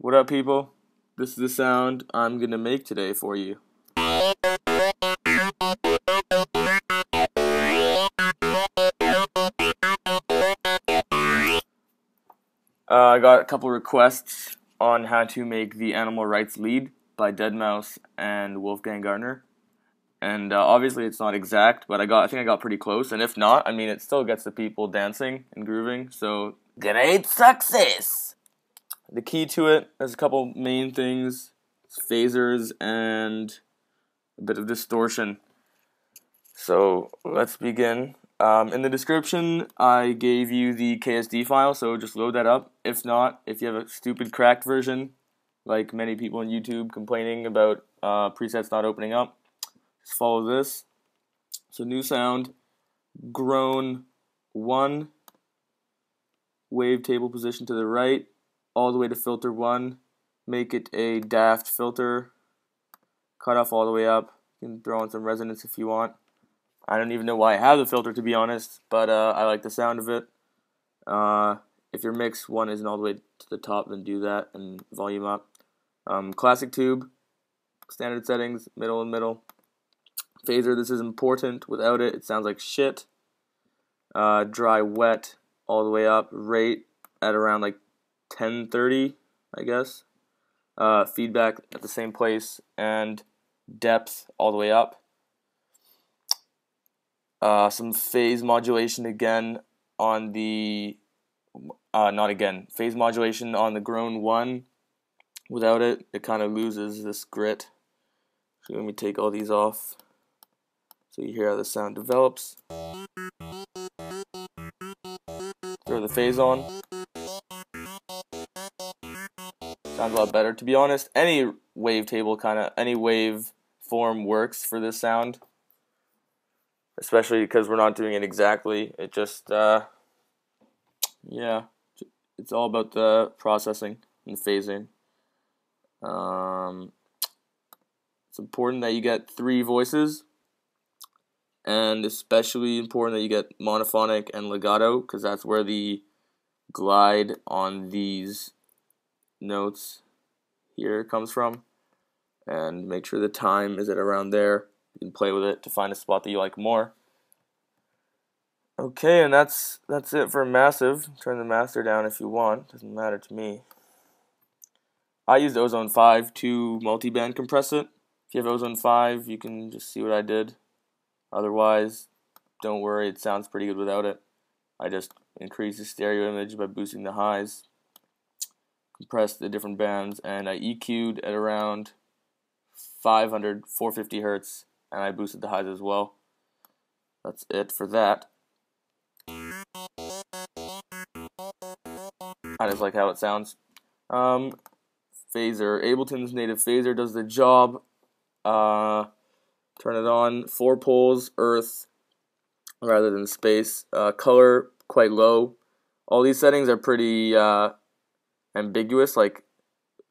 What up, people? This is the sound I'm gonna make today for you. I got a couple requests on how to make the Animal Rights Lead by deadmau5 and Wolfgang Gardner. And obviously it's not exact, but I think I got pretty close. And if not, I mean, it still gets the people dancing and grooving, so great success! The key to it is a couple main things. It's phasers and a bit of distortion. So let's begin. In the description, I gave you the KSD file, so just load that up. If not, if you have a stupid cracked version, like many people on YouTube complaining about presets not opening up, just follow this. So new sound, groan 1, wavetable position to the right, all the way to filter 1, make it a daft filter, cut off all the way up. You can throw in some resonance if you want. I don't even know why I have the filter, to be honest, but I like the sound of it. If your mix 1 isn't all the way to the top, then do that and volume up. Classic tube, standard settings, middle and middle. Phaser, this is important. Without it, it sounds like shit. Dry, wet, all the way up. Rate at around like 1030, I guess. Feedback at the same place, and depth all the way up. Some phase modulation again on the, phase modulation on the groan 1. Without it, it kind of loses this grit. So let me take all these off so you hear how the sound develops. Throw the phase on. Sounds a lot better. To be honest, any wavetable any wave form works for this sound. Especially because we're not doing it exactly. It just, yeah, it's all about the processing and phasing. It's important that you get 3 voices, and especially important that you get monophonic and legato, because that's where the glide on these notes here comes from. And make sure the time is at around there. You can play with it to find a spot that you like more. Okay, and that's it for massive. Turn the master down if you want. Doesn't matter to me. I used Ozone 5 to multiband compress it. If you have Ozone 5, you can just see what I did. Otherwise, don't worry, it sounds pretty good without it. I just increased the stereo image by boosting the highs, compressed the different bands, and I EQ'd at around 450 hertz, and I boosted the highs as well. That's it for that. I just like how it sounds. Phaser. Ableton's native phaser does the job. Turn it on. 4 poles, earth, rather than space. Color, quite low. All these settings are pretty ambiguous. Like,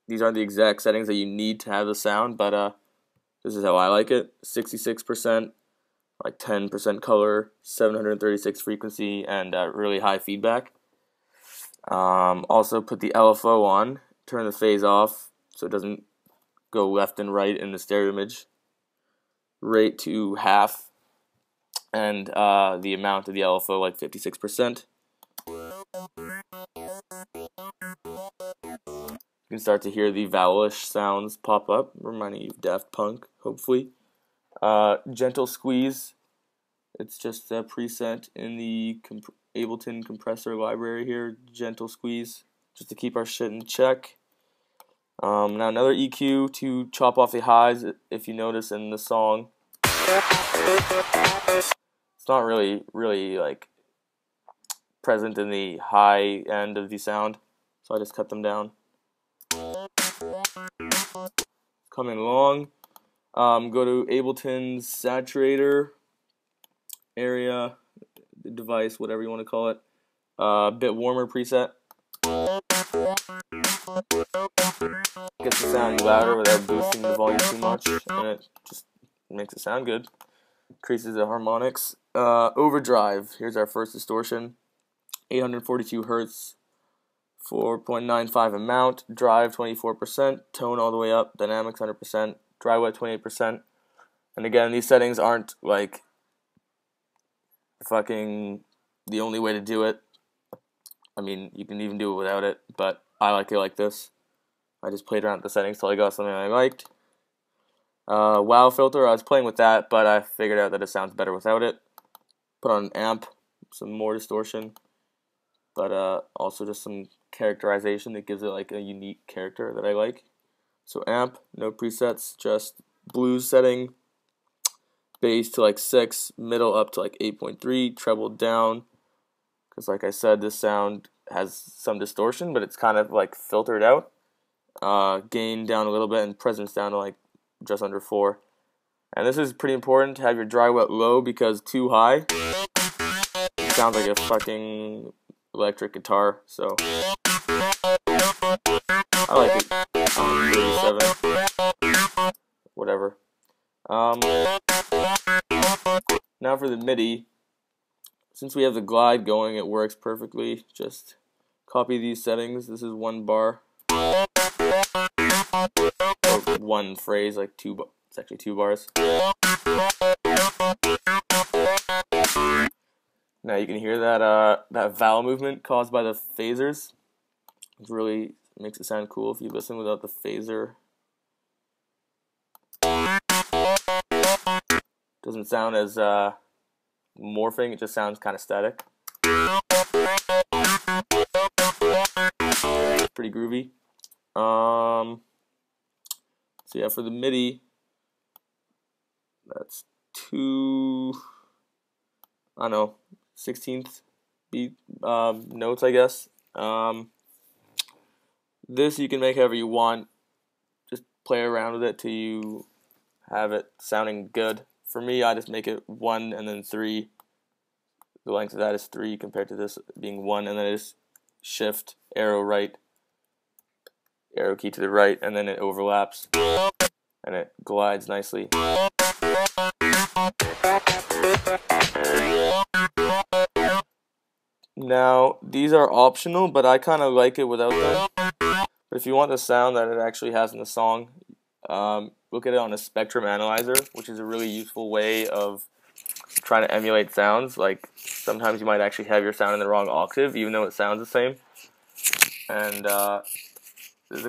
these aren't the exact settings that you need to have the sound, but this is how I like it. 66%, like 10% color, 736 frequency, and really high feedback. Also put the LFO on, turn the phase off so it doesn't go left and right in the stereo image. Rate to half, and the amount of the LFO like 56%. You can start to hear the vowelish sounds pop up, reminding you of Daft Punk, hopefully. Gentle squeeze. It's just a preset in the Ableton compressor library here. Gentle squeeze, just to keep our shit in check. Now another EQ to chop off the highs, if you notice in the song. It's not really like present in the high end of the sound, so I just cut them down. Coming along, go to Ableton's saturator area, the device, whatever you want to call it. Bit warmer preset. Gets the sound louder without boosting the volume too much, and it just makes it sound good. Increases the harmonics. Overdrive. Here's our first distortion. 842 hertz, 4.95 amount, drive 24%, tone all the way up, dynamics 100%, dry wet 28%. And again, these settings aren't like fucking the only way to do it. I mean, you can even do it without it, but I like it like this. I just played around with the settings till I got something I liked. Wow filter, I was playing with that, but I figured out that it sounds better without it. Put on an amp, some more distortion, but also just some characterization that gives it like a unique character that I like. So amp, no presets, just blues setting, bass to like 6, middle up to like 8.3, treble down, because like I said, this sound has some distortion, but it's kind of like filtered out. Gain down a little bit, and presence down to like just under 4. And this is pretty important to have your dry wet low, because too high, it sounds like a fucking electric guitar. So I like it. 37, whatever. Now for the MIDI. Since we have the glide going, it works perfectly. Just copy these settings. This is 1 bar. Or 1 phrase, like 2. It's actually 2 bars. Now you can hear that that vowel movement caused by the phasers. It really makes it sound cool if you listen without the phaser. Doesn't sound as morphing, it just sounds kind of static. Pretty groovy. So yeah, for the MIDI, that's 2, I don't know, 16th beat notes, I guess. This you can make however you want. Just play around with it till you have it sounding good. For me, I just make it 1 and then 3. The length of that is 3 compared to this being 1, and then I just shift, arrow right, arrow key to the right, and then it overlaps, and it glides nicely. Now, these are optional, but I kind of like it without them. But if you want the sound that it actually has in the song, look at it on a spectrum analyzer, which is a really useful way of trying to emulate sounds. Like, sometimes you might actually have your sound in the wrong octave, even though it sounds the same. And the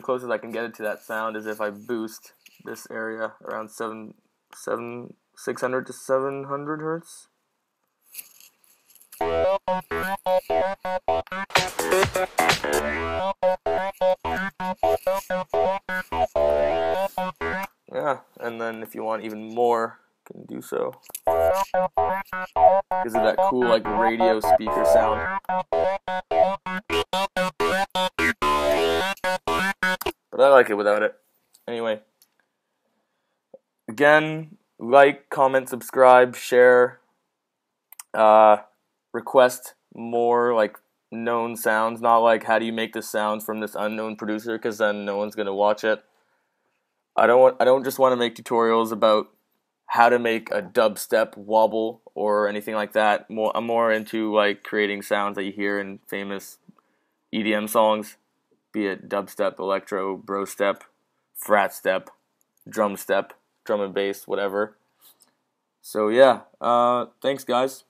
closest I can get it to that sound is if I boost this area around 600 to 700 hertz. Yeah, and then if you want even more, you can do so. Gives it that cool like radio speaker sound. But I like it without it. Anyway, again, like, comment, subscribe, share, request more like known sounds, not like how do you make this sound from this unknown producer, because then no one's gonna watch it. I don't just want to make tutorials about how to make a dubstep wobble or anything like that. I'm more into like creating sounds that you hear in famous EDM songs, be it dubstep, electro, bro step, frat step, drum and bass, whatever. So yeah, thanks guys.